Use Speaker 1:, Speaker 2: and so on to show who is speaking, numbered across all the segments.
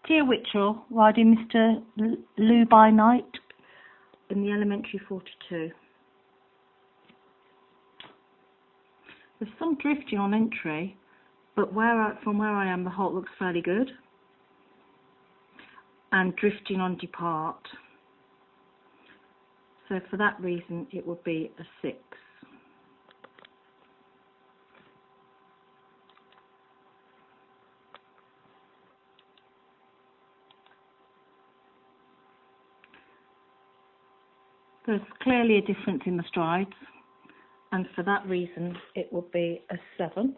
Speaker 1: Dear Witchell, riding Mr. Lou by night in the elementary 42. There's some drifting on entry, but from where I am the halt looks fairly good, and drifting on depart. So for that reason it would be a 6. There's clearly a difference in the strides, and for that reason it will be a 7.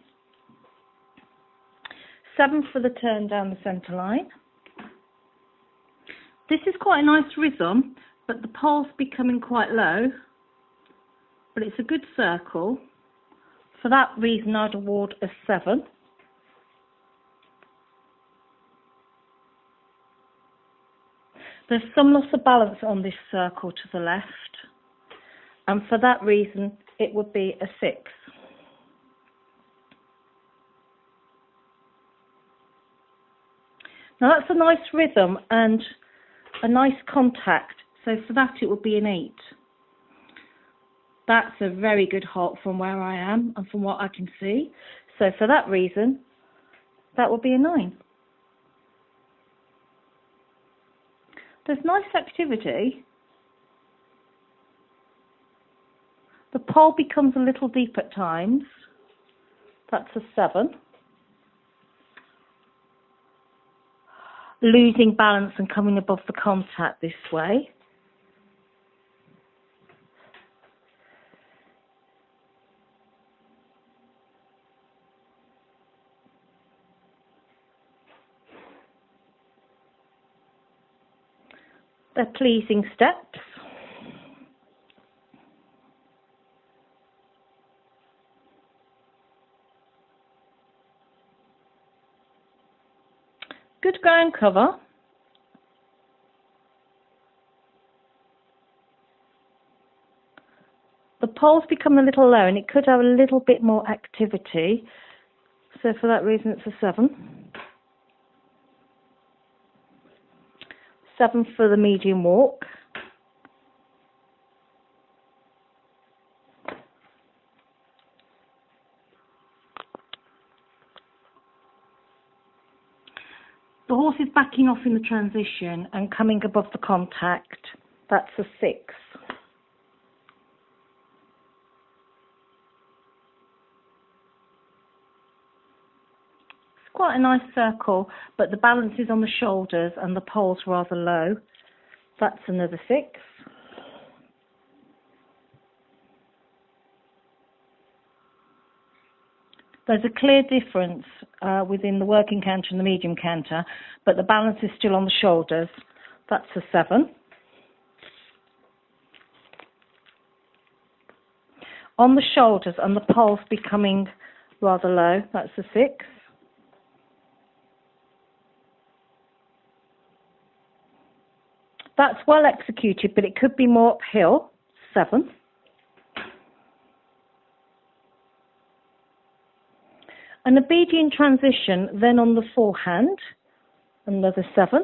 Speaker 1: 7 for the turn down the centre line. This is quite a nice rhythm, but the pole's becoming quite low, but it's a good circle. For that reason I'd award a 7. There's some loss of balance on this circle to the left, and for that reason it would be a 6. Now that's a nice rhythm and a nice contact, so for that it would be an 8. That's a very good halt from where I am and from what I can see, so for that reason that would be a 9. There's nice activity. The pole becomes a little deep at times. That's a 7. Losing balance and coming above the contact this way. They're pleasing steps. Good ground cover. The pole's become a little low and it could have a little bit more activity, so for that reason it's a 7. 7 for the medium walk. The horse is backing off in the transition and coming above the contact. That's a 6. It's quite a nice circle, but the balance is on the shoulders and the pole's rather low. That's another 6. There's a clear difference within the working canter and the medium canter, but the balance is still on the shoulders. That's a 7. On the shoulders and the pole's becoming rather low. That's a 6. That's well executed, but it could be more uphill. 7. An obedient transition, then on the forehand, another 7.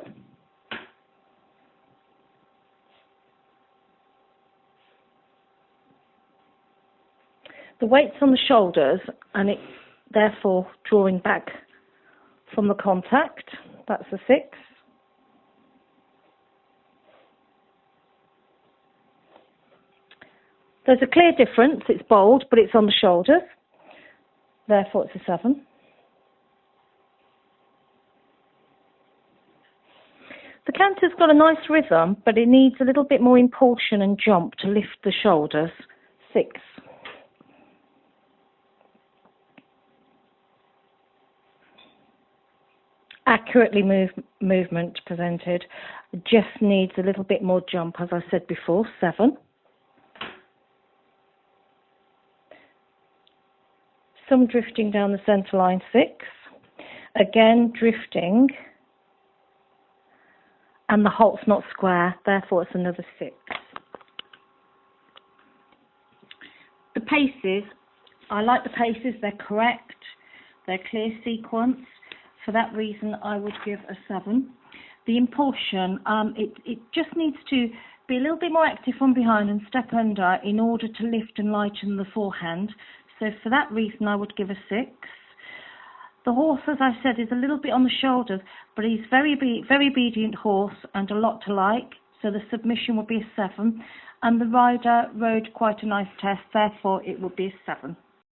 Speaker 1: The weight's on the shoulders and it therefore drawing back from the contact. That's a 6. There's a clear difference, it's bold, but it's on the shoulders. Therefore it's a 7. The canter's got a nice rhythm, but it needs a little bit more impulsion and jump to lift the shoulders. 6. Accurately movement presented. It just needs a little bit more jump, as I said before. 7. Some drifting down the centre line. 6. Again drifting, and the halt's not square, therefore it's another 6. The paces, I like the paces, they're correct, they're clear sequence. For that reason, I would give a 7. The impulsion, it just needs to be a little bit more active from behind and step under in order to lift and lighten the forehand. So for that reason, I would give a 6. The horse, as I said, is a little bit on the shoulders, but he's very obedient horse and a lot to like. So the submission would be a 7. And the rider rode quite a nice test, therefore it would be a 7.